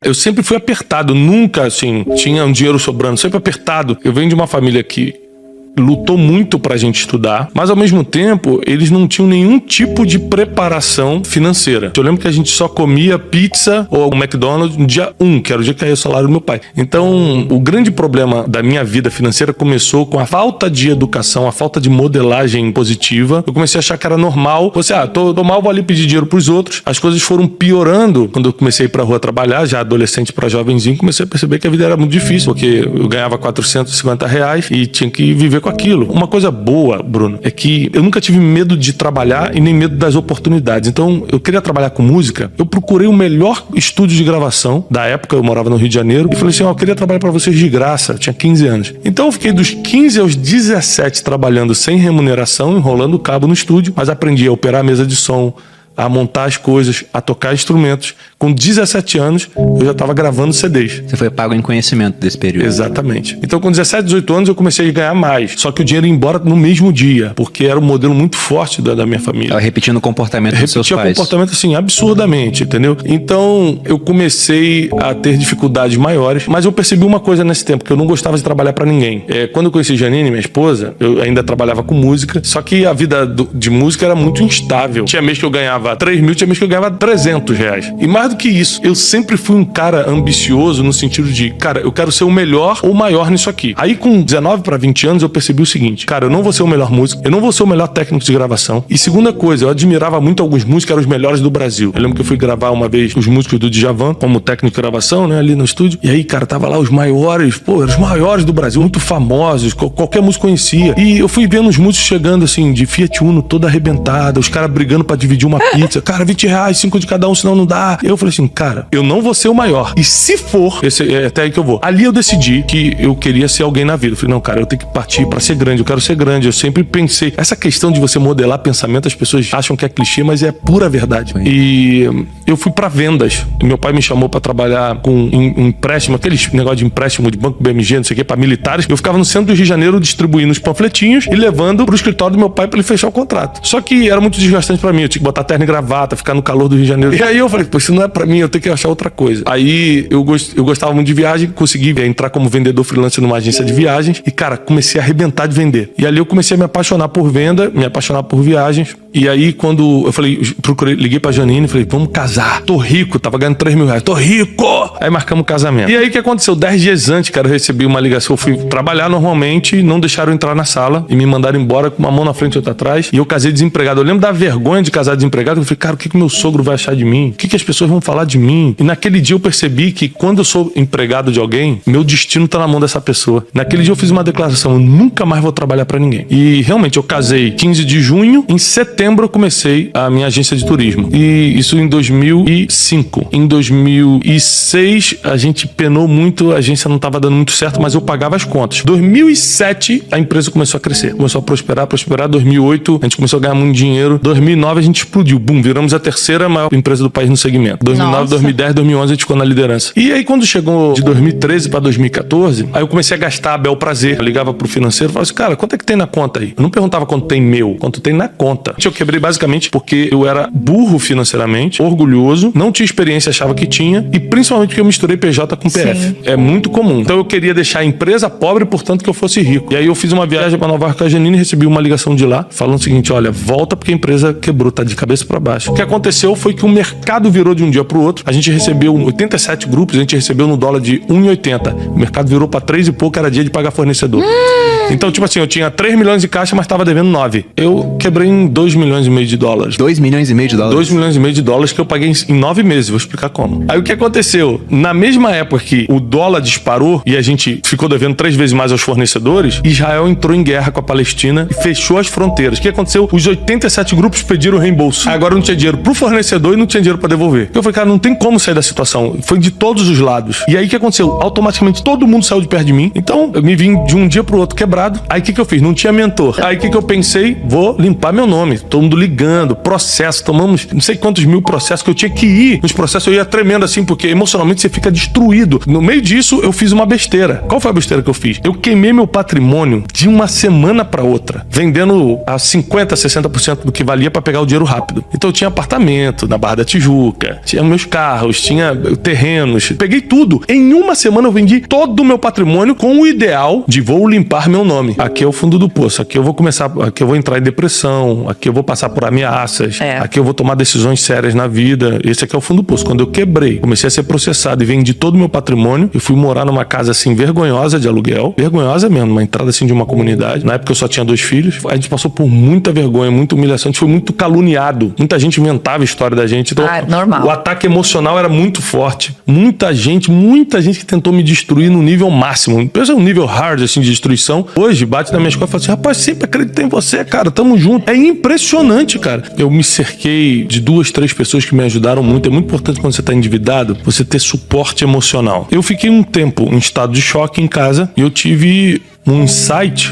Eu sempre fui apertado, nunca, assim, tinha um dinheiro sobrando, sempre apertado. Eu venho de uma família que lutou muito pra gente estudar, mas ao mesmo tempo eles não tinham nenhum tipo de preparação financeira. Eu lembro que a gente só comia pizza ou McDonald's no dia 1, que era o dia que caiu o salário do meu pai. Então, o grande problema da minha vida financeira começou com a falta de educação, a falta de modelagem positiva. Eu comecei a achar que era normal. Tô mal, vou ali pedir dinheiro pros outros. As coisas foram piorando quando eu comecei a ir pra rua trabalhar, já adolescente pra jovenzinho, comecei a perceber que a vida era muito difícil, porque eu ganhava R$450 e tinha que viver com aquilo. Uma coisa boa, Bruno, é que eu nunca tive medo de trabalhar e nem medo das oportunidades. Então, eu queria trabalhar com música, eu procurei o melhor estúdio de gravação da época, eu morava no Rio de Janeiro, e falei assim, eu queria trabalhar pra vocês de graça. Eu tinha 15 anos. Então, eu fiquei dos 15 aos 17 trabalhando sem remuneração, enrolando o cabo no estúdio, mas aprendi a operar a mesa de som, a montar as coisas, a tocar instrumentos. Com 17 anos, eu já estava gravando CDs. Você foi pago em conhecimento desse período. Exatamente. Então, com 17, 18 anos, eu comecei a ganhar mais. Só que o dinheiro ia embora no mesmo dia, porque era um modelo muito forte da minha família. Tava repetindo o comportamento dos seus pais. Repetia o comportamento, assim, absurdamente, entendeu? Então, eu comecei a ter dificuldades maiores, mas eu percebi uma coisa nesse tempo, que eu não gostava de trabalhar para ninguém. Quando eu conheci Janine, minha esposa, eu ainda trabalhava com música, só que a vida de música era muito instável. Tinha mês que eu ganhava 3 mil, tinha mês que eu ganhava R$300. E mais do que isso, eu sempre fui um cara ambicioso no sentido de, cara, eu quero ser o melhor ou o maior nisso aqui. Aí com 19 para 20 anos eu percebi o seguinte, cara, eu não vou ser o melhor músico, eu não vou ser o melhor técnico de gravação. E segunda coisa, eu admirava muito alguns músicos que eram os melhores do Brasil. Eu lembro que eu fui gravar uma vez os músicos do Djavan como técnico de gravação, né, ali no estúdio. E aí, cara, tava lá os maiores, eram os maiores do Brasil, muito famosos, qualquer músico conhecia. E eu fui vendo os músicos chegando assim, de Fiat Uno toda arrebentada, os caras brigando pra dividir uma pizza. Cara, R$20, 5 de cada um, senão não dá. Eu falei assim, cara, eu não vou ser o maior. E se for, é até aí que eu vou. Ali eu decidi que eu queria ser alguém na vida. Eu falei, não, cara, eu tenho que partir pra ser grande, eu quero ser grande. Eu sempre pensei, essa questão de você modelar pensamento, as pessoas acham que é clichê, mas é pura verdade. E eu fui pra vendas. Meu pai me chamou pra trabalhar com um empréstimo, aqueles negócio de empréstimo de banco BMG, não sei o que, pra militares. Eu ficava no centro do Rio de Janeiro distribuindo os panfletinhos e levando pro escritório do meu pai pra ele fechar o contrato. Só que era muito desgastante pra mim. Eu tinha que botar terno e gravata, ficar no calor do Rio de Janeiro. E aí eu falei, pô, isso não é pra mim, eu tenho que achar outra coisa. Aí eu gostava muito de viagem, consegui entrar como vendedor freelancer numa agência de viagens e, cara, comecei a arrebentar de vender. E ali eu comecei a me apaixonar por venda, me apaixonar por viagens. E aí quando eu falei, liguei pra Janine e falei, vamos casar. Tô rico, tava ganhando R$3 mil. Tô rico! Aí marcamos o casamento. E aí o que aconteceu? 10 dias antes, cara, eu recebi uma ligação. Eu fui trabalhar normalmente, não deixaram eu entrar na sala e me mandaram embora com uma mão na frente e outra atrás. E eu casei desempregado. Eu lembro da vergonha de casar desempregado. Eu falei, cara, o que meu sogro vai achar de mim? O que as pessoas vão falar de mim? E naquele dia eu percebi que quando eu sou empregado de alguém, meu destino tá na mão dessa pessoa. Naquele dia eu fiz uma declaração, eu nunca mais vou trabalhar pra ninguém. E realmente eu casei 15 de junho, em setembro eu comecei a minha agência de turismo. E isso em 2005. Em 2006 a gente penou muito, a agência não tava dando muito certo, mas eu pagava as contas. 2007 a empresa começou a crescer, começou a prosperar. 2008 a gente começou a ganhar muito dinheiro. 2009 a gente explodiu, boom, viramos a terceira maior empresa do país no segmento. 2009, Nossa. 2010, 2011 a gente ficou na liderança. E aí quando chegou de 2013 pra 2014, aí eu comecei a gastar a bel prazer. Eu ligava pro financeiro e falava assim, cara, quanto é que tem na conta aí? Eu não perguntava quanto tem meu, quanto tem na conta. Eu quebrei basicamente porque eu era burro financeiramente, orgulhoso, não tinha experiência, achava que tinha, e principalmente porque eu misturei PJ com PF. Sim. É muito comum. Então eu queria deixar a empresa pobre, portanto que eu fosse rico. E aí eu fiz uma viagem pra Nova York com a Janine e recebi uma ligação de lá, falando o seguinte, olha, volta porque a empresa quebrou, tá de cabeça pra baixo. O que aconteceu foi que o mercado virou de um dia pro outro. A gente recebeu 87 grupos, a gente recebeu no dólar de 1,80. O mercado virou pra 3 e pouco, era dia de pagar fornecedor. Então, tipo assim, eu tinha 3 milhões de caixa, mas tava devendo 9. Eu quebrei em 2 milhões e meio de dólares. 2 milhões e meio de dólares? 2 milhões e meio de dólares que eu paguei em 9 meses, vou explicar como. Aí o que aconteceu? Na mesma época que o dólar disparou e a gente ficou devendo 3 vezes mais aos fornecedores, Israel entrou em guerra com a Palestina e fechou as fronteiras. O que aconteceu? Os 87 grupos pediram reembolso. Agora não tinha dinheiro pro fornecedor e não tinha dinheiro pra devolver. Eu falei, cara, não tem como sair da situação. Foi de todos os lados. E aí o que aconteceu? Automaticamente todo mundo saiu de perto de mim. Então eu me vim de um dia pro outro quebrado. quebrado. Aí o que eu fiz? Não tinha mentor. Aí o que eu pensei? Vou limpar meu nome. Todo mundo ligando, processo. Tomamos não sei quantos mil processos que eu tinha que ir. Nos processos eu ia tremendo assim, porque emocionalmente você fica destruído. No meio disso, eu fiz uma besteira. Qual foi a besteira que eu fiz? Eu queimei meu patrimônio de uma semana pra outra, vendendo a 50%, 60% do que valia pra pegar o dinheiro rápido. Então eu tinha apartamento na Barra da Tijuca, tinha meus carros, tinha terrenos. Peguei tudo. Em uma semana eu vendi todo o meu patrimônio com o ideal de vou limpar meu nome. Aqui é o fundo do poço. Aqui eu vou começar, aqui eu vou entrar em depressão, aqui eu vou passar por ameaças, aqui eu vou tomar decisões sérias na vida. Esse aqui é o fundo do poço. Quando eu quebrei, comecei a ser processado e vendi todo o meu patrimônio, eu fui morar numa casa assim vergonhosa de aluguel. Vergonhosa mesmo, uma entrada assim de uma comunidade. Na época eu só tinha 2 filhos. A gente passou por muita vergonha, muita humilhação. A gente foi muito caluniado. Muita gente inventava a história da gente. Então, normal. O ataque emocional era muito forte. Muita gente que tentou me destruir no nível máximo. Pensa um nível hard assim de destruição. Hoje bate na minha escola e fala assim: rapaz, sempre acreditei em você, cara. Tamo junto. É impressionante, cara. Eu me cerquei de 2, 3 pessoas que me ajudaram muito. É muito importante quando você tá endividado, você ter suporte emocional. Eu fiquei um tempo em estado de choque em casa e eu tive um insight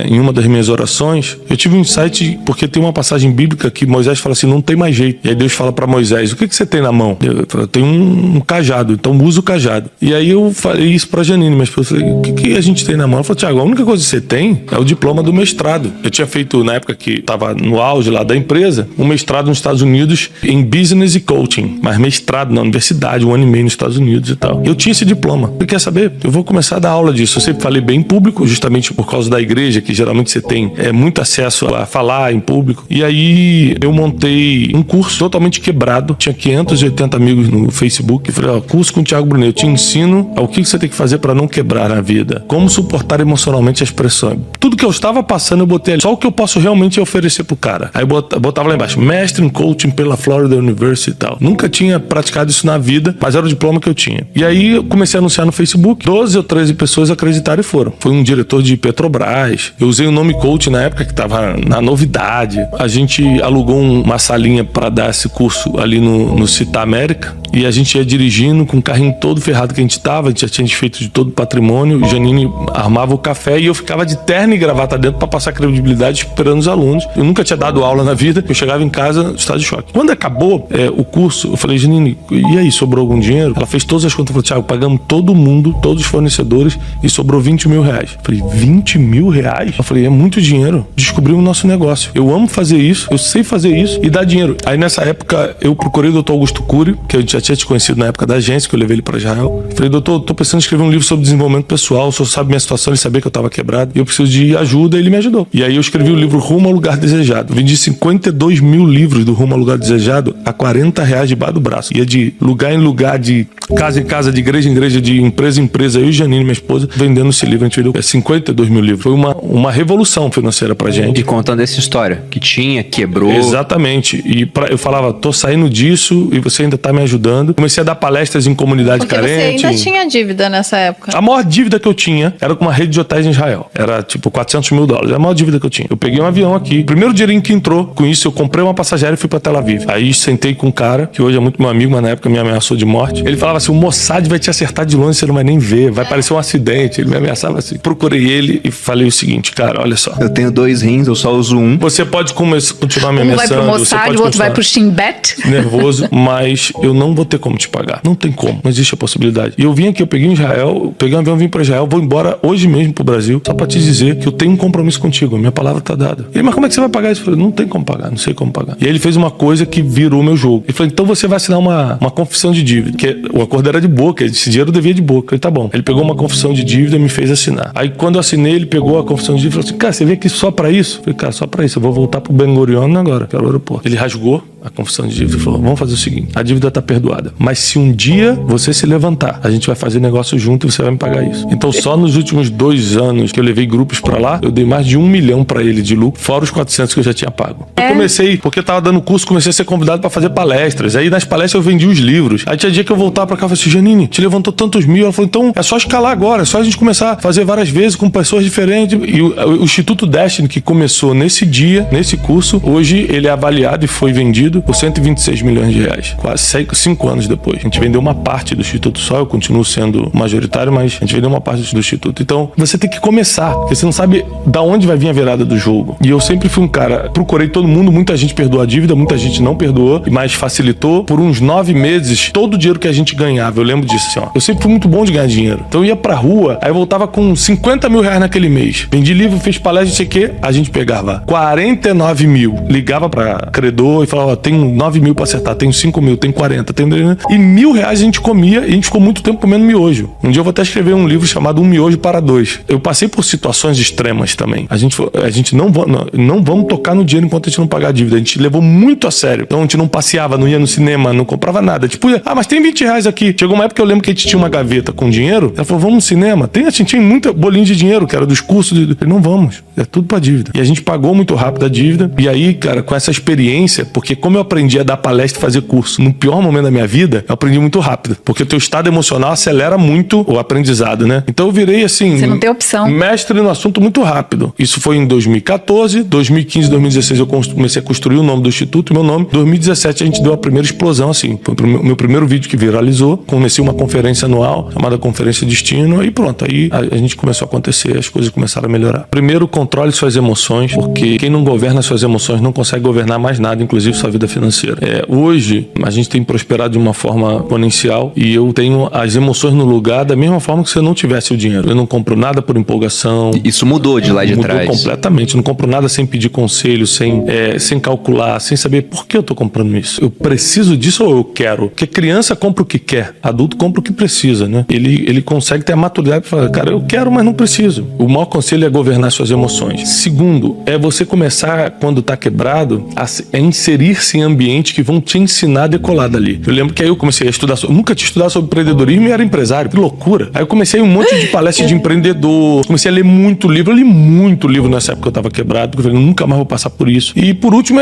em uma das minhas orações. Eu tive um insight porque tem uma passagem bíblica que Moisés fala assim: não tem mais jeito. E aí Deus fala pra Moisés: o que você tem na mão? Eu tenho um cajado, então usa o cajado. E aí eu falei isso pra Janine, mas eu falei: o que a gente tem na mão? Ela falou: Thiago, a única coisa que você tem é o diploma do mestrado. Eu tinha feito, na época que tava no auge lá da empresa, um mestrado nos Estados Unidos em Business e Coaching, mas mestrado na universidade, 1 ano e meio nos Estados Unidos e tal. Eu tinha esse diploma. Você quer saber? Eu vou começar a dar aula disso. Eu sempre falei bem em público, justamente por causa da igreja, que geralmente você tem muito acesso a falar em público. E aí eu montei um curso totalmente quebrado. Tinha 580 amigos no Facebook. E falei: ó, curso com o Thiago Brunet. Eu te ensino o que você tem que fazer para não quebrar na vida. Como suportar emocionalmente as pressões. Tudo que eu estava passando eu botei ali. Só o que eu posso realmente oferecer pro cara. Aí botava lá embaixo: mestre em coaching pela Florida University e tal. Nunca tinha praticado isso na vida, mas era o diploma que eu tinha. E aí eu comecei a anunciar no Facebook. 12 ou 13 pessoas acreditaram e foram. Foi um diretor de Petrobras. Eu usei o nome coach na época que tava na novidade. A gente alugou uma salinha para dar esse curso ali no Cita América. E a gente ia dirigindo com o carrinho todo ferrado que a gente tava. A gente já tinha desfeito de todo o patrimônio. Janine armava o café e eu ficava de terno e gravata dentro para passar credibilidade esperando os alunos. Eu nunca tinha dado aula na vida. Eu chegava em casa, estado de choque. Quando acabou o curso, eu falei: Janine, e aí, sobrou algum dinheiro? Ela fez todas as contas. Falou: Thiago, pagamos todo mundo, todos os fornecedores e sobrou 20 mil reais. Eu falei: 20 mil reais? Eu falei: é muito dinheiro. Descobrimos o nosso negócio. Eu amo fazer isso, eu sei fazer isso e dá dinheiro. Aí nessa época eu procurei o Dr. Augusto Cury, que eu já tinha te conhecido na época da agência, que eu levei ele para Israel. Falei: doutor, tô pensando em escrever um livro sobre desenvolvimento pessoal. O senhor sabe minha situação, ele sabia que eu tava quebrado e eu preciso de ajuda. Ele me ajudou. E aí eu escrevi o livro Rumo ao Lugar Desejado. Vendi 52 mil livros do Rumo ao Lugar Desejado a R$40 debaixo do braço. Ia de lugar em lugar, de casa em casa, de igreja em igreja, de empresa em empresa. Eu e Janine, minha esposa, vendendo esse livro. A gente vendeu 52 mil livros. Foi uma revolução financeira pra gente. E contando essa história, que tinha, quebrou. Exatamente. E eu falava: tô saindo disso e você ainda tá me ajudando. Comecei a dar palestras em comunidade carente. Você ainda tinha dívida nessa época? A maior dívida que eu tinha era com uma rede de hotéis em Israel. Era tipo $400 mil. Era a maior dívida que eu tinha. Eu peguei um avião aqui. Primeiro dinheirinho que entrou, com isso eu comprei uma passageira e fui pra Tel Aviv. Aí sentei com um cara, que hoje é muito meu amigo, mas na época me ameaçou de morte. Ele falava assim: o Mossad vai te acertar de longe, você não vai nem ver. Vai parecer um acidente. Ele me ameaçava assim. Procurei ele e falei o seguinte: cara, olha só. Eu tenho 2 rins, eu só uso um. Você pode continuar me Um vai ameaçando. pro Mossad, o outro vai pro Shin Bet. Nervoso, mas eu não vou ter como te pagar. Não tem como, não existe a possibilidade. E eu vim aqui, eu peguei em Israel, peguei um avião, vim pra Israel, vou embora hoje mesmo pro Brasil, só pra te dizer que eu tenho um compromisso contigo, minha palavra tá dada. Ele: mas como é que você vai pagar isso? Eu falei: não tem como pagar, não sei como pagar. E aí ele fez uma coisa que virou o meu jogo. Ele falou: então você vai assinar uma confissão de dívida, que o acordo era de boca, esse dinheiro eu devia de boca. Eu falei: tá bom. Ele pegou uma confissão de dívida e me fez assinar. Aí quando eu assinei, ele pegou a confissão de dívida e falou assim: cara, você veio aqui só pra isso? Eu falei: cara, só pra isso, eu vou voltar pro Ben Gurion agora, que era o aeroporto. Ele rasgou a confissão de dívida e falou: vamos fazer o seguinte, a dívida tá perdoada, mas se um dia você se levantar, a gente vai fazer negócio junto e você vai me pagar isso. Então só nos últimos 2 anos que eu levei grupos pra lá, eu dei mais de 1 milhão pra ele de lucro, fora os 400 que eu já tinha pago. Eu comecei, porque eu tava dando curso, comecei a ser convidado pra fazer palestras. Aí nas palestras eu vendi os livros. Aí tinha dia que eu voltava pra cá e falei assim: Janine, te levantou tantos mil. Ela falou: então é só escalar agora, é só a gente começar a fazer várias vezes com pessoas diferentes. E o Instituto Destiny, que começou nesse dia, nesse curso, hoje ele é avaliado e foi vendido vendido por 126 milhões de reais. Quase 5 anos depois. A gente vendeu uma parte do Instituto só, eu continuo sendo majoritário, mas a gente vendeu uma parte do Instituto. Então, você tem que começar, porque você não sabe da onde vai vir a virada do jogo. E eu sempre fui um cara, procurei todo mundo, muita gente perdoou a dívida, muita gente não perdoou, mas facilitou. Por uns 9 meses, todo o dinheiro que a gente ganhava, eu lembro disso, assim, ó. Eu sempre fui muito bom de ganhar dinheiro. Então eu ia pra rua, aí eu voltava com 50 mil reais naquele mês. Vendi livro, fez palestra, não sei o quê, a gente pegava 49 mil. Ligava pra credor e falava, ó, tenho 9 mil pra acertar, tenho 5 mil, tenho 40, tenho... E R$1.000 a gente comia e a gente ficou muito tempo comendo miojo. Um dia eu vou até escrever um livro chamado Um Miojo para Dois. Eu passei por situações extremas também. A gente não vamos tocar no dinheiro enquanto a gente não pagar a dívida. A gente levou muito a sério. Então a gente não passeava, não ia no cinema, não comprava nada. Tipo, mas tem R$20 aqui. Chegou uma época que eu lembro que a gente tinha uma gaveta com dinheiro. Ela falou, vamos no cinema. A gente tinha muita bolinha de dinheiro, que era dos cursos. Eu falei, não vamos. É tudo pra dívida. E a gente pagou muito rápido a dívida. E aí, cara, com essa experiência, porque como eu aprendi a dar palestra e fazer curso no pior momento da minha vida, eu aprendi muito rápido. Porque o teu estado emocional acelera muito o aprendizado, né? Então eu virei assim... Você não tem opção. Mestre no assunto muito rápido. Isso foi em 2014, 2015, 2016 eu comecei a construir o nome do Instituto, meu nome. Em 2017 a gente deu a primeira explosão, assim. Foi o meu primeiro vídeo que viralizou. Comecei uma conferência anual, chamada Conferência Destino, e pronto. Aí a gente começou a acontecer, as coisas começaram a melhorar. Primeiro, controle suas emoções, porque quem não governa suas emoções não consegue governar mais nada, inclusive sua vida financeira. Hoje, a gente tem prosperado de uma forma exponencial e eu tenho as emoções no lugar da mesma forma que se eu não tivesse o dinheiro. Eu não compro nada por empolgação. Isso mudou de lá de trás. Mudou completamente. Eu não compro nada sem pedir conselho, sem calcular, sem saber por que eu tô comprando isso. Eu preciso disso ou eu quero? Porque criança compra o que quer, adulto compra o que precisa, né? Ele consegue ter a maturidade para falar, cara, eu quero, mas não preciso. O maior conselho é governar suas emoções. Segundo, é você começar, quando tá quebrado, a inserir-se em ambientes que vão te ensinar a decolar dali. Eu lembro que aí eu comecei a estudar, eu nunca tinha estudado sobre empreendedorismo e era empresário, que loucura. Aí eu comecei um monte de palestras de empreendedor, comecei a ler muito livro, eu li muito livro nessa época que eu tava quebrado, porque eu falei, nunca mais vou passar por isso. E por último,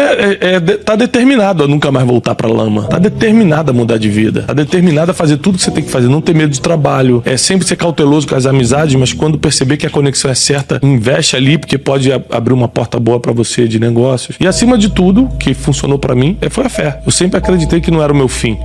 tá determinado a nunca mais voltar pra lama, tá determinado a mudar de vida, tá determinado a fazer tudo que você tem que fazer, não ter medo de trabalho, sempre ser cauteloso com as amizades, mas quando perceber que a conexão é certa, investe ali, porque pode abrir uma porta boa pra você de negócios. E acima de tudo, que funcionou pra mim, foi a fé. Eu sempre acreditei que não era o meu fim.